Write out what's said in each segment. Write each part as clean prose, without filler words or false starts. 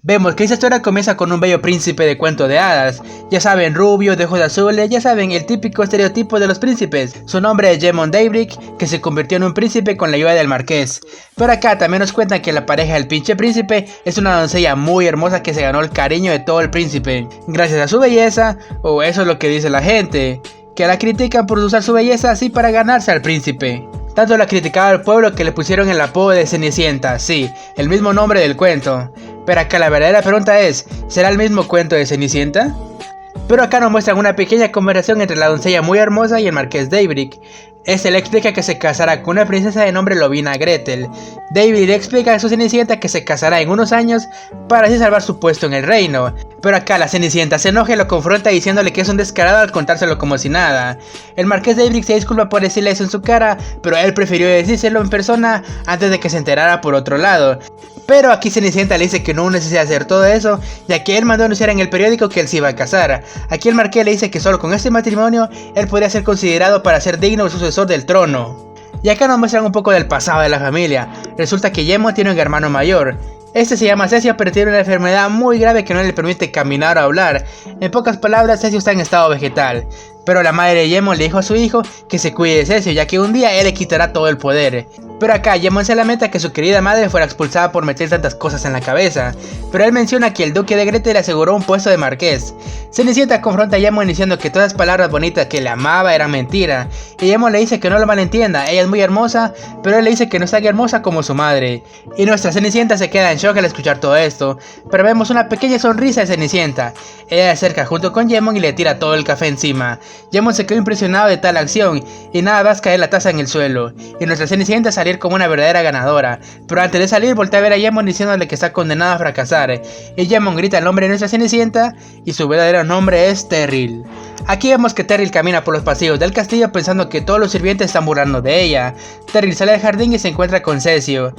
Vemos que esta historia comienza con un bello príncipe de cuento de hadas. Ya saben, rubio, de ojos azules, ya saben, el típico estereotipo de los príncipes. Su nombre es Jaemon Daybreak, que se convirtió en un príncipe con la ayuda del marqués. Pero acá también nos cuentan que la pareja del pinche príncipe es una doncella muy hermosa que se ganó el cariño de todo el príncipe, gracias a su belleza, o eso es lo que dice la gente, que la critican por usar su belleza así para ganarse al príncipe. Tanto la criticaba el pueblo que le pusieron el apodo de Cenicienta, sí, el mismo nombre del cuento. Pero acá la verdadera pregunta es, ¿será el mismo cuento de Cenicienta? Pero acá nos muestran una pequeña conversación entre la doncella muy hermosa y el marqués Daybreak. Este le explica que se casará con una princesa de nombre Lovina Gretel. David le explica a su Cenicienta que se casará en unos años para así salvar su puesto en el reino. Pero acá la Cenicienta se enoja y lo confronta diciéndole que es un descarado al contárselo como si nada. El marqués Daybreak se disculpa por decirle eso en su cara, pero él prefirió decírselo en persona antes de que se enterara por otro lado. Pero aquí Cenicienta le dice que no necesita hacer todo eso, ya que él mandó anunciar en el periódico que él se iba a casar. Aquí el marqués le dice que solo con este matrimonio él podría ser considerado para ser digno sucesor del trono. Y acá nos muestran un poco del pasado de la familia. Resulta que Jaemon tiene un hermano mayor. Este se llama Cecil, pero tiene una enfermedad muy grave que no le permite caminar o hablar. En pocas palabras, Cecil está en estado vegetal. Pero la madre de Jaemon le dijo a su hijo que se cuide de Cecil, ya que un día él le quitará todo el poder. Pero acá Jaemon se lamenta que su querida madre fuera expulsada por meter tantas cosas en la cabeza. Pero él menciona que el duque de Gretel le aseguró un puesto de marqués. Cenicienta confronta a Jaemon diciendo que todas las palabras bonitas que le amaba eran mentira. Y Jaemon le dice que no lo malentienda, ella es muy hermosa, pero él le dice que no es tan hermosa como su madre. Y nuestra Cenicienta se queda en shock al escuchar todo esto. Pero vemos una pequeña sonrisa de Cenicienta. Ella se acerca junto con Jaemon y le tira todo el café encima. Jaemon se quedó impresionado de tal acción y nada más caer la taza en el suelo. Y nuestra Cenicienta salir como una verdadera ganadora. Pero antes de salir voltea a ver a Jaemon diciéndole que está condenado a fracasar. Y Jaemon grita el nombre de nuestra Cenicienta y su verdadero nombre es Terrill. Aquí vemos que Terrill camina por los pasillos del castillo pensando que todos los sirvientes están burlando de ella. Terrill sale del jardín y se encuentra con Cecil.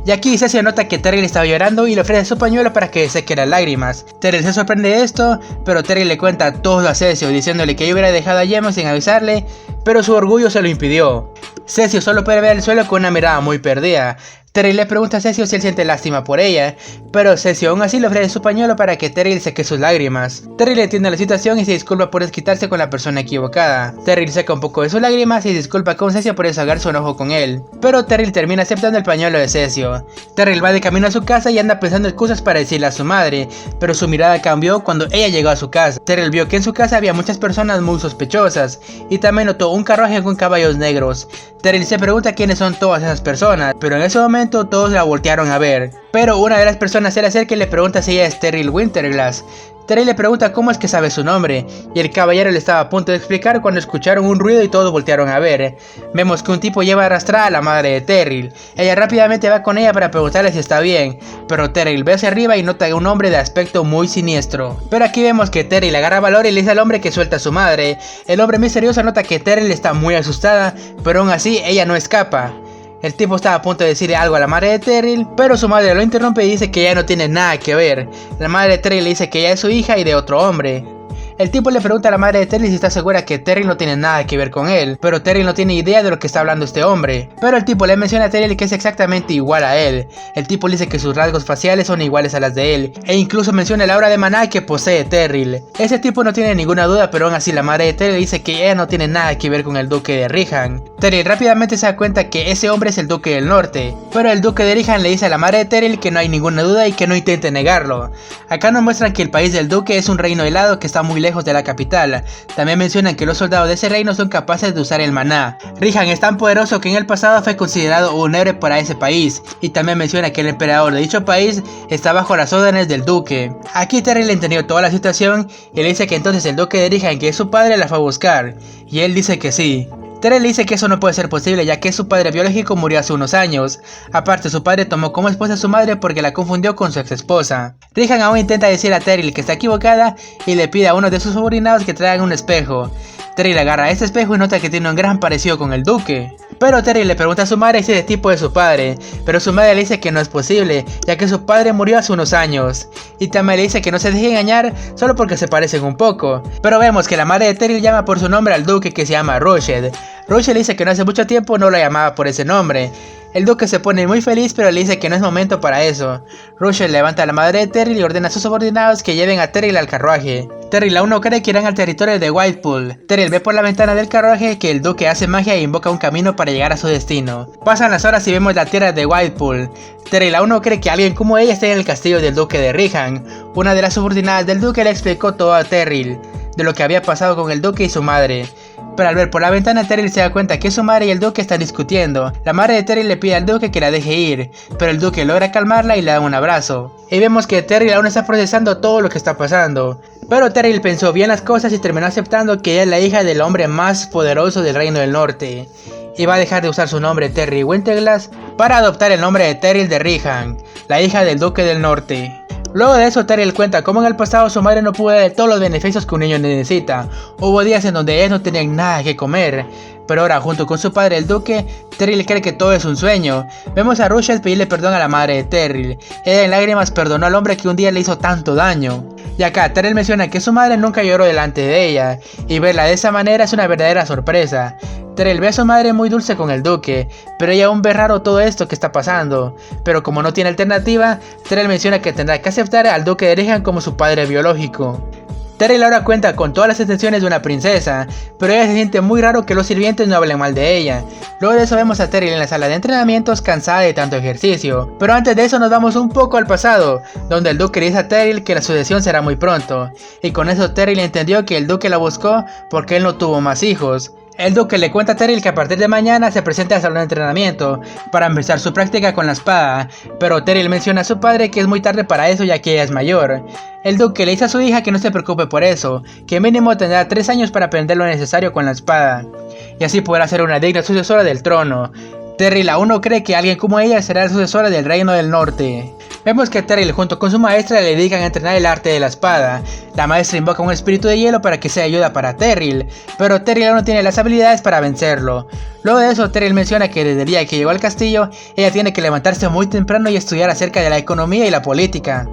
Y aquí Cecil nota que Terrill estaba llorando y le ofrece su pañuelo para que seque las lágrimas. Terrill se sorprende de esto, pero Terrill le cuenta todo a Cecil diciéndole que ella hubiera dejado a Jaemon sin avisarle, pero su orgullo se lo impidió. Cecil solo puede ver el suelo con una mirada muy perdida. Terrill le pregunta a Cecil si él siente lástima por ella, pero Cecil aún así le ofrece su pañuelo para que Terrill seque sus lágrimas. Terrill entiende la situación y se disculpa por desquitarse con la persona equivocada. Terrill seca un poco de sus lágrimas y se disculpa con Cecil por desahogar su enojo con él, pero Terrill termina aceptando el pañuelo de Cecil. Terrill va de camino a su casa y anda pensando excusas para decirle a su madre, pero su mirada cambió cuando ella llegó a su casa. Terrill vio que en su casa había muchas personas muy sospechosas y también notó un carruaje con caballos negros. Terrill se pregunta quiénes son todas esas personas, pero en ese momento todos la voltearon a ver. Pero una de las personas se le acerca y le pregunta si ella es Terrill Winterglass. Terrill le pregunta cómo es que sabe su nombre, y el caballero le estaba a punto de explicar cuando escucharon un ruido y todos voltearon a ver. Vemos que un tipo lleva arrastrada a la madre de Terrill. Ella rápidamente va con ella para preguntarle si está bien, pero Terrill ve hacia arriba y nota un hombre de aspecto muy siniestro. Pero aquí vemos que Terrill agarra valor y le dice al hombre que suelta a su madre. El hombre misterioso nota que Terrill está muy asustada, pero aún así ella no escapa. El tipo estaba a punto de decirle algo a la madre de Terrill, pero su madre lo interrumpe y dice que ella no tiene nada que ver. La madre de Terrill le dice que ella es su hija y de otro hombre. El tipo le pregunta a la madre de Terrill si está segura que Terrill no tiene nada que ver con él, pero Terrill no tiene idea de lo que está hablando este hombre. Pero el tipo le menciona a Terrill que es exactamente igual a él. El tipo le dice que sus rasgos faciales son iguales a las de él, e incluso menciona el aura de maná que posee Terrill. Ese tipo no tiene ninguna duda, pero aún así la madre de Terrill dice que ella no tiene nada que ver con el duque de Rihan. Terrill rápidamente se da cuenta que ese hombre es el duque del norte, pero el duque de Rihan le dice a la madre de Terrill que no hay ninguna duda y que no intente negarlo. Acá nos muestran que el país del duque es un reino helado que está muy lejos de la capital. También mencionan que los soldados de ese reino son capaces de usar el maná. Rihan es tan poderoso que en el pasado fue considerado un héroe para ese país, y también menciona que el emperador de dicho país está bajo las órdenes del duque. Aquí Terrill entendió toda la situación y le dice que entonces el duque de Rihan, que es su padre, la fue a buscar, y él dice que sí. Terrill dice que eso no puede ser posible, ya que su padre biológico murió hace unos años. Aparte, su padre tomó como esposa a su madre porque la confundió con su ex esposa. Rihan aún intenta decir a Terrill que está equivocada y le pide a uno de sus subordinados que traigan un espejo. Terrill agarra este espejo y nota que tiene un gran parecido con el duque. Pero Terrill le pregunta a su madre si es el tipo de su padre, pero su madre le dice que no es posible, ya que su padre murió hace unos años. Y también le dice que no se deje engañar solo porque se parecen un poco. Pero vemos que la madre de Terrill llama por su nombre al duque, que se llama Roger. Roger le dice que no hace mucho tiempo no lo llamaba por ese nombre. El duque se pone muy feliz, pero le dice que no es momento para eso. Russell levanta a la madre de Terrill y ordena a sus subordinados que lleven a Terrill al carruaje. Terrill aún no cree que irán al territorio de Whitepool. Terrill ve por la ventana del carruaje que el duque hace magia e invoca un camino para llegar a su destino. Pasan las horas y vemos la tierra de Whitepool. Terrill aún no cree que alguien como ella esté en el castillo del duque de Riham. Una de las subordinadas del duque le explicó todo a Terrill, de lo que había pasado con el duque y su madre. Pero al ver por la ventana, Terrill se da cuenta que su madre y el duque están discutiendo. La madre de Terrill le pide al duque que la deje ir, pero el duque logra calmarla y le da un abrazo. Y vemos que Terrill aún está procesando todo lo que está pasando. Pero Terrill pensó bien las cosas y terminó aceptando que ella es la hija del hombre más poderoso del Reino del Norte. Y va a dejar de usar su nombre Terrill Winterglass para adoptar el nombre de Terrill de Riham, la hija del Duque del Norte. Luego de eso, Terrill cuenta cómo en el pasado su madre no pudo dar todos los beneficios que un niño necesita. Hubo días en donde ellos no tenían nada que comer, pero ahora junto con su padre el duque, Terrill cree que todo es un sueño. Vemos a Russell pedirle perdón a la madre de Terrill. Ella en lágrimas perdonó al hombre que un día le hizo tanto daño. Y acá Terrill menciona que su madre nunca lloró delante de ella, y verla de esa manera es una verdadera sorpresa. Terrill ve a su madre muy dulce con el duque, pero ella aún ve raro todo esto que está pasando. Pero como no tiene alternativa, Terrill menciona que tendrá que aceptar al duque de Riham como su padre biológico. Terrill ahora cuenta con todas las intenciones de una princesa, pero ella se siente muy raro que los sirvientes no hablen mal de ella. Luego de eso vemos a Terrill en la sala de entrenamientos cansada de tanto ejercicio. Pero antes de eso nos vamos un poco al pasado, donde el duque le dice a Terrill que la sucesión será muy pronto. Y con eso Terrill entendió que el duque la buscó porque él no tuvo más hijos. El duque le cuenta a Terrill que a partir de mañana se presente al salón de entrenamiento para empezar su práctica con la espada, pero Terrill menciona a su padre que es muy tarde para eso ya que ella es mayor. El duque le dice a su hija que no se preocupe por eso, que mínimo tendrá 3 años para aprender lo necesario con la espada, y así podrá ser una digna sucesora del trono. Terrill aún no cree que alguien como ella será la sucesora del Reino del Norte. Vemos que Terrill junto con su maestra le dedican a entrenar el arte de la espada. La maestra invoca un espíritu de hielo para que sea ayuda para Terrill, pero Terrill aún no tiene las habilidades para vencerlo. Luego de eso Terrill menciona que desde el día que llegó al castillo, ella tiene que levantarse muy temprano y estudiar acerca de la economía y la política.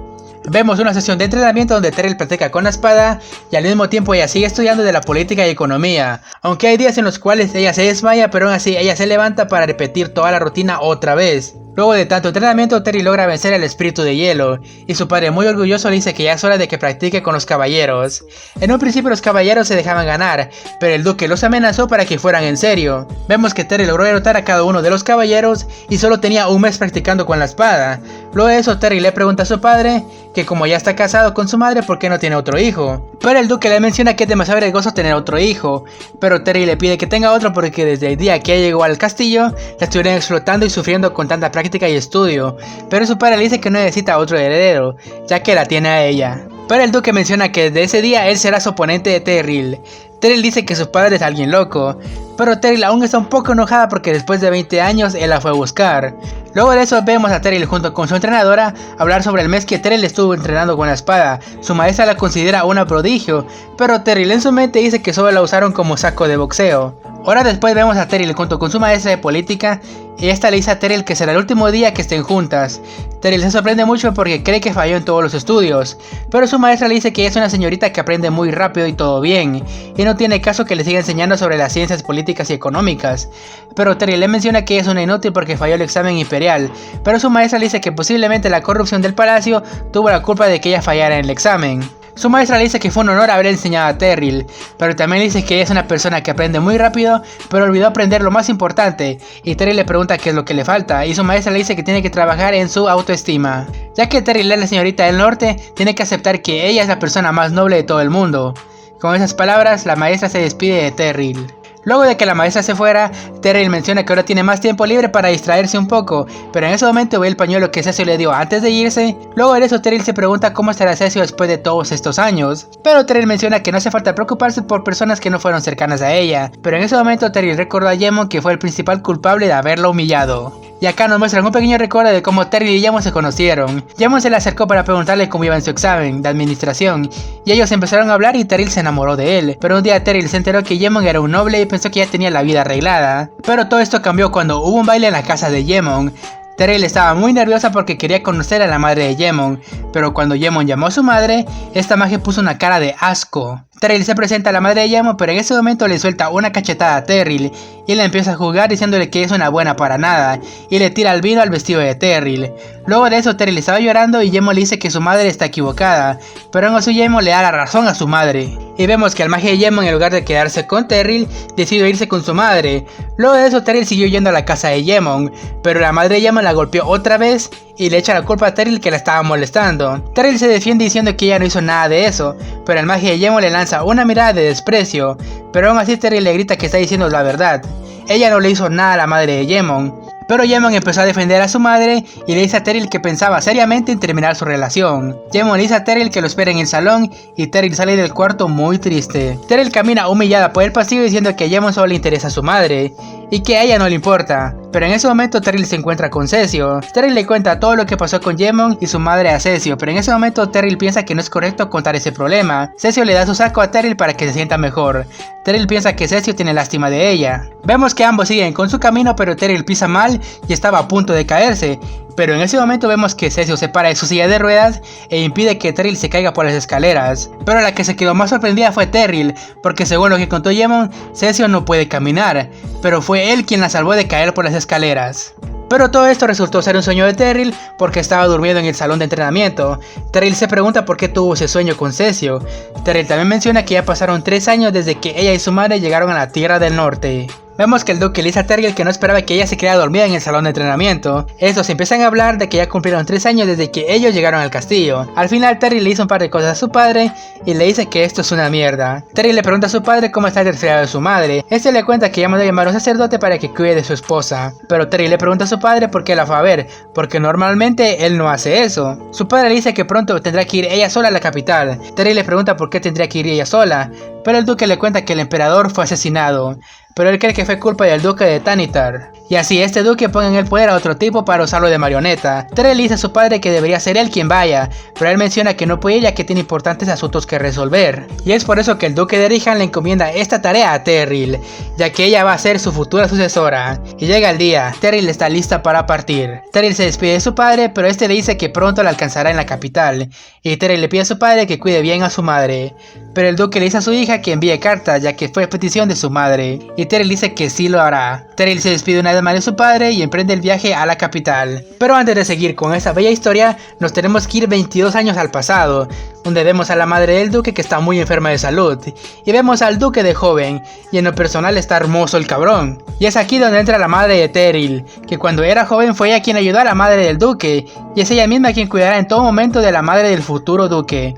Vemos una sesión de entrenamiento donde Terrill practica con la espada y al mismo tiempo ella sigue estudiando de la política y economía, aunque hay días en los cuales ella se desmaya, pero aún así ella se levanta para repetir toda la rutina otra vez. Luego de tanto entrenamiento, Terrill logra vencer al espíritu de hielo, y su padre muy orgulloso le dice que ya es hora de que practique con los caballeros. En un principio los caballeros se dejaban ganar, pero el duque los amenazó para que fueran en serio. Vemos que Terrill logró derrotar a cada uno de los caballeros y solo tenía un mes practicando con la espada. Luego de eso Terrill le pregunta a su padre que como ya está casado con su madre, ¿por qué no tiene otro hijo? Pero el duque le menciona que es demasiado riesgoso tener otro hijo, pero Terrill le pide que tenga otro porque desde el día que llegó al castillo, la estuvieron explotando y sufriendo con tanta práctica y estudio, pero su padre le dice que no necesita otro heredero, ya que la tiene a ella. Pero el duque menciona que desde ese día él será su oponente de Terrill. Terrill dice que su padre es alguien loco, pero Terrill aún está un poco enojada porque después de 20 años él la fue a buscar. Luego de eso vemos a Terrill junto con su entrenadora hablar sobre el mes que Terrill estuvo entrenando con la espada. Su maestra la considera una prodigio, pero Terrill en su mente dice que solo la usaron como saco de boxeo. Horas después vemos a Terrill junto con su maestra de política y esta le dice a Terrill que será el último día que estén juntas. Terrill se sorprende mucho porque cree que falló en todos los estudios, pero su maestra le dice que ella es una señorita que aprende muy rápido y todo bien, y no tiene caso que le siga enseñando sobre las ciencias políticas y económicas. Pero Terrill le menciona que ella es una inútil porque falló el examen imperial, pero su maestra le dice que posiblemente la corrupción del palacio tuvo la culpa de que ella fallara en el examen. Su maestra le dice que fue un honor haber enseñado a Terrill, pero también le dice que ella es una persona que aprende muy rápido, pero olvidó aprender lo más importante, y Terrill le pregunta qué es lo que le falta, y su maestra le dice que tiene que trabajar en su autoestima. Ya que Terrill es la señorita del norte, tiene que aceptar que ella es la persona más noble de todo el mundo. Con esas palabras, la maestra se despide de Terrill. Luego de que la maestra se fuera, Terrill menciona que ahora tiene más tiempo libre para distraerse un poco, pero en ese momento ve el pañuelo que Cecio le dio antes de irse. Luego de eso Terrill se pregunta cómo estará Cecio después de todos estos años, pero Terrill menciona que no hace falta preocuparse por personas que no fueron cercanas a ella, pero en ese momento Terrill recordó a Gemon que fue el principal culpable de haberla humillado. Y acá nos muestran un pequeño recuerdo de cómo Terrill y Gemon se conocieron. Gemon se le acercó para preguntarle cómo iba en su examen de administración, y ellos empezaron a hablar y Terrill se enamoró de él. Pero un día Terrill se enteró que Gemon era un noble y pensó que ya tenía la vida arreglada. Pero todo esto cambió cuando hubo un baile en la casa de Gemon. Terrill estaba muy nerviosa porque quería conocer a la madre de Jemon, pero cuando Jemon llamó a su madre, esta magia puso una cara de asco. Terrill se presenta a la madre de Jemon, pero en ese momento le suelta una cachetada a Terrill y le empieza a jugar diciéndole que es una buena para nada y le tira el vino al vestido de Terrill. Luego de eso Terrill estaba llorando y Jemon le dice que su madre está equivocada, pero aún así Jemon le da la razón a su madre. Y vemos que el mago de Jemon, en lugar de quedarse con Terrill, decide irse con su madre. Luego de eso Terrill siguió yendo a la casa de Jemon, pero la madre de Jemon la golpeó otra vez y le echa la culpa a Terrill que la estaba molestando. Terrill se defiende diciendo que ella no hizo nada de eso, pero el mago de Jemon le lanza una mirada de desprecio, pero aún así Terrill le grita que está diciendo la verdad. Ella no le hizo nada a la madre de Jemon. Pero Jemon empezó a defender a su madre y le dice a Terrill que pensaba seriamente en terminar su relación. Jemon le dice a Terrill que lo espera en el salón y Terrill sale del cuarto muy triste. Terrill camina humillada por el pasillo diciendo que a Jemon solo le interesa a su madre y que a ella no le importa. Pero en ese momento Terrill se encuentra con Ceccio. Terrill le cuenta todo lo que pasó con Jemon y su madre a Ceccio, pero en ese momento Terrill piensa que no es correcto contar ese problema. Ceccio le da su saco a Terrill para que se sienta mejor. Terrill piensa que Ceccio tiene lástima de ella. Vemos que ambos siguen con su camino, pero Terrill pisa mal y estaba a punto de caerse. Pero en ese momento vemos que Ceccio se para de su silla de ruedas e impide que Terrill se caiga por las escaleras. Pero la que se quedó más sorprendida fue Terrill, porque según lo que contó Jemon, Ceccio no puede caminar, pero fue él quien la salvó de caer por las escaleras. Pero todo esto resultó ser un sueño de Terrill porque estaba durmiendo en el salón de entrenamiento. Terrill se pregunta por qué tuvo ese sueño con Ceccio. Terrill también menciona que ya pasaron 3 años desde que ella y su madre llegaron a la Tierra del Norte. Vemos que el duque le dice a Terrill que no esperaba que ella se quedara dormida en el salón de entrenamiento. Estos empiezan a hablar de que ya cumplieron 3 años desde que ellos llegaron al castillo. Al final Terrill le dice un par de cosas a su padre y le dice que esto es una mierda. Terrill le pregunta a su padre cómo está el resfriado de su madre. Este le cuenta que ya mandó a llamar a un sacerdote para que cuide de su esposa. Pero Terrill le pregunta a su padre por qué la fue a ver, porque normalmente él no hace eso. Su padre le dice que pronto tendrá que ir ella sola a la capital. Terrill le pregunta por qué tendría que ir ella sola, pero el duque le cuenta que el emperador fue asesinado, pero él cree que fue culpa del duque de Tanitar. Y así este duque pone en el poder a otro tipo para usarlo de marioneta. Terrill dice a su padre que debería ser él quien vaya, pero él menciona que no puede ir ya que tiene importantes asuntos que resolver. Y es por eso que el duque de Rihan le encomienda esta tarea a Terrill, ya que ella va a ser su futura sucesora. Y llega el día, Terrill está lista para partir. Terrill se despide de su padre, pero este le dice que pronto la alcanzará en la capital. Y Terrill le pide a su padre que cuide bien a su madre. Pero el duque le dice a su hija que envíe cartas, ya que fue petición de su madre. Y Terrill dice que sí lo hará. Terrill se despide una vez más de su padre y emprende el viaje a la capital. Pero antes de seguir con esta bella historia, nos tenemos que ir 22 años al pasado, donde vemos a la madre del duque que está muy enferma de salud, y vemos al duque de joven, y en lo personal está hermoso el cabrón. Y es aquí donde entra la madre de Terrill, que cuando era joven fue ella quien ayudó a la madre del duque, y es ella misma quien cuidará en todo momento de la madre del futuro duque.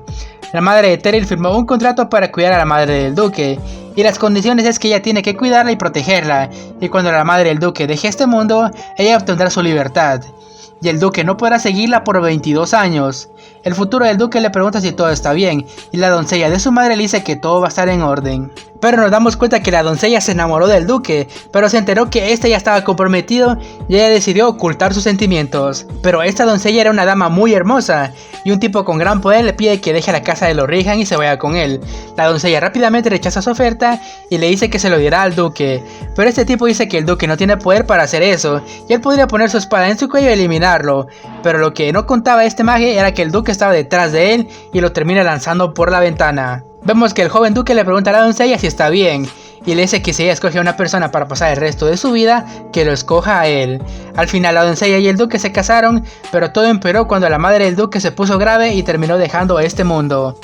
La madre de Terrill firmó un contrato para cuidar a la madre del duque, y las condiciones es que ella tiene que cuidarla y protegerla, y cuando la madre del duque deje este mundo, ella obtendrá su libertad, y el duque no podrá seguirla por 22 años. El futuro del duque le pregunta si todo está bien, y la doncella de su madre le dice que todo va a estar en orden. Pero nos damos cuenta que la doncella se enamoró del duque, pero se enteró que este ya estaba comprometido y ella decidió ocultar sus sentimientos. Pero esta doncella era una dama muy hermosa, y un tipo con gran poder le pide que deje la casa de los Rihan y se vaya con él. La doncella rápidamente rechaza su oferta y le dice que se lo dirá al duque, pero este tipo dice que el duque no tiene poder para hacer eso, y él podría poner su espada en su cuello y eliminarlo. Pero lo que no contaba este mago era que el duque estaba detrás de él y lo termina lanzando por la ventana. Vemos que el joven duque le pregunta a la doncella si está bien, y le dice que si ella escoge a una persona para pasar el resto de su vida, que lo escoja a él. Al final la doncella y el duque se casaron, pero todo empeoró cuando la madre del duque se puso grave y terminó dejando este mundo.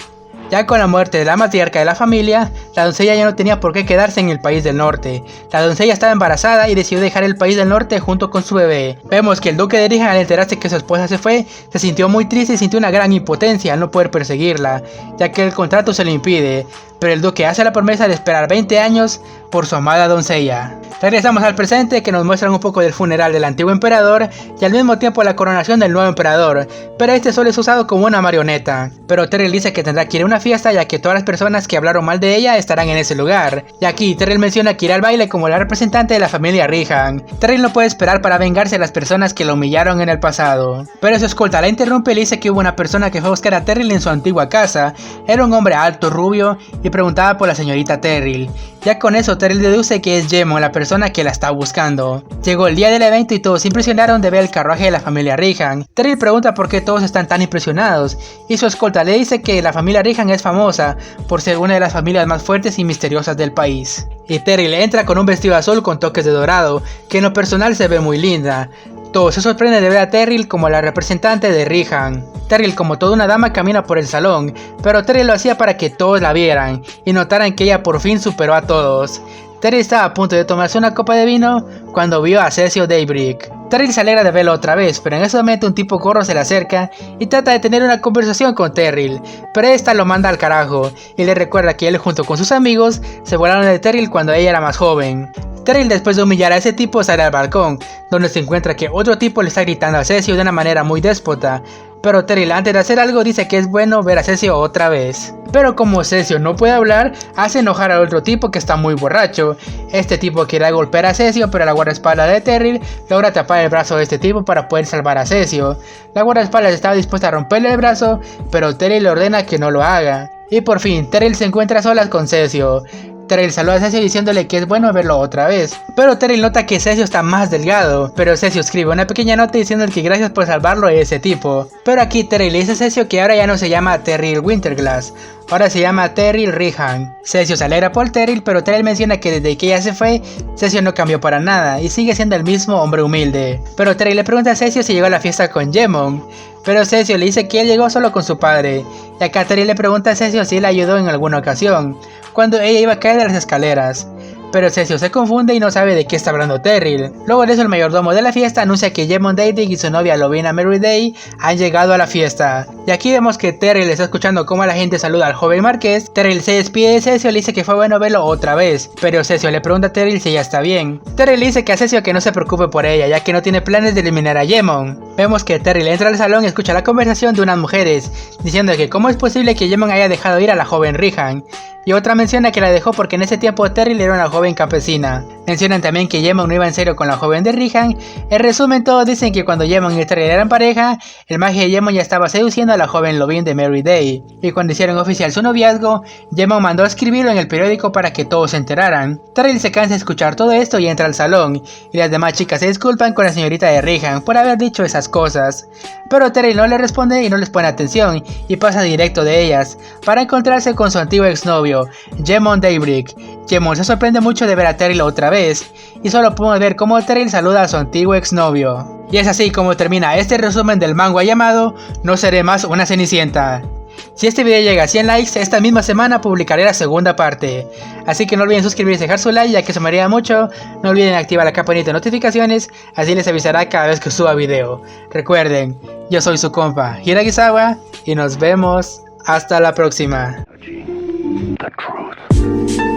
Ya con la muerte de la matriarca de la familia, la doncella ya no tenía por qué quedarse en el país del norte. La doncella estaba embarazada y decidió dejar el país del norte junto con su bebé. Vemos que el duque de Rihan, al enterarse que su esposa se fue, se sintió muy triste y sintió una gran impotencia al no poder perseguirla, ya que el contrato se lo impide. Pero el duque hace la promesa de esperar 20 años por su amada doncella. Regresamos al presente, que nos muestran un poco del funeral del antiguo emperador y al mismo tiempo la coronación del nuevo emperador, pero este solo es usado como una marioneta. Pero Terrill dice que tendrá que ir a una fiesta, ya que todas las personas que hablaron mal de ella estarán en ese lugar. Y aquí Terrill menciona que irá al baile como la representante de la familia Rihan. Terrill no puede esperar para vengarse de las personas que lo humillaron en el pasado. Pero su escolta la interrumpe y le dice que hubo una persona que fue a buscar a Terrill en su antigua casa. Era un hombre alto, rubio y preguntaba por la señorita Terrill. Ya con eso Terrill deduce que es Jemon la persona que la está buscando. Llegó el día del evento y todos se impresionaron de ver el carruaje de la familia Rihan. Terrill pregunta por qué todos están tan impresionados y su escolta le dice que la familia Rihan es famosa por ser una de las familias más fuertes y misteriosas del país. Y Terrill entra con un vestido azul con toques de dorado, que en lo personal se ve muy linda. Todos se sorprenden de ver a Terrill como la representante de Rihan. Terrill, como toda una dama, camina por el salón, pero Terrill lo hacía para que todos la vieran y notaran que ella por fin superó a todos. Terrill estaba a punto de tomarse una copa de vino cuando vio a Cecil Daybreak. Terrill se alegra de verlo otra vez, pero en ese momento un tipo gordo se le acerca y trata de tener una conversación con Terrill, pero esta lo manda al carajo y le recuerda que él junto con sus amigos se volaron de Terrill cuando ella era más joven. Terrill, después de humillar a ese tipo, sale al balcón, donde se encuentra que otro tipo le está gritando a Cecil de una manera muy déspota. Pero Terrill, antes de hacer algo, dice que es bueno ver a Cecil otra vez. Pero como Cecil no puede hablar, hace enojar al otro tipo que está muy borracho. Este tipo quiere golpear a Cecil, pero la guardaespaldas de Terrill logra tapar el brazo de este tipo para poder salvar a Cecil. La guardaespaldas estaba dispuesta a romperle el brazo, pero Terrill le ordena que no lo haga. Y por fin, Terrill se encuentra a solas con Cecil. Terrill saluda a Cecil diciéndole que es bueno verlo otra vez, pero Terrill nota que Cecil está más delgado, pero Cecil escribe una pequeña nota diciéndole que gracias por salvarlo de ese tipo. Pero aquí Terrill le dice a Cecil que ahora ya no se llama Terrill Winterglass, ahora se llama Terrill Rihan. Cecil se alegra por Terrill, pero Terrill menciona que desde que ella se fue, Cecil no cambió para nada y sigue siendo el mismo hombre humilde. Pero Terrill le pregunta a Cecil si llegó a la fiesta con Jemon, pero Cecil le dice que él llegó solo con su padre, y acá Terrill le pregunta a Cecil si él ayudó en alguna ocasión, cuando ella iba a caer de las escaleras. Pero Cecil se confunde y no sabe de qué está hablando Terrill. Luego de eso el mayordomo de la fiesta anuncia que Jemon Daybreak y su novia Lovina Merryday han llegado a la fiesta. Y aquí vemos que Terrill está escuchando cómo la gente saluda al joven marqués. Terrill se despide de Cecil y le dice que fue bueno verlo otra vez, pero Cecil le pregunta a Terrill si ella está bien. Terrill le dice que a Cecil que no se preocupe por ella, ya que no tiene planes de eliminar a Jemon. Vemos que Terrill entra al salón y escucha la conversación de unas mujeres, diciendo que cómo es posible que Jemon haya dejado ir a la joven Rihan. Y otra menciona que la dejó porque en ese tiempo Terrill era una joven campesina. Mencionan también que Jemon no iba en serio con la joven de Rihan. En resumen, todos dicen que cuando Jemon y Terrill eran pareja, el mago de Jemon ya estaba seduciendo a la joven Lovina de Merryday. Y cuando hicieron oficial su noviazgo, Jemon mandó a escribirlo en el periódico para que todos se enteraran. Terrill se cansa de escuchar todo esto y entra al salón, y las demás chicas se disculpan con la señorita de Rihan por haber dicho esas cosas. Pero Terrill no le responde y no les pone atención, y pasa directo de ellas, para encontrarse con su antiguo exnovio, Jemon Daybreak. Jemon se sorprende mucho de ver a Terrill otra vez, y solo podemos ver cómo Terrill saluda a su antiguo exnovio. Y es así como termina este resumen del manga llamado No seré más una Cenicienta. Si este video llega a 100 likes, esta misma semana publicaré la segunda parte. Así que no olviden suscribirse y dejar su like, ya que se me haría mucho. No olviden activar la campanita de notificaciones, así les avisará cada vez que suba video. Recuerden, yo soy su compa Hiragisawa, y nos vemos hasta la próxima. The truth.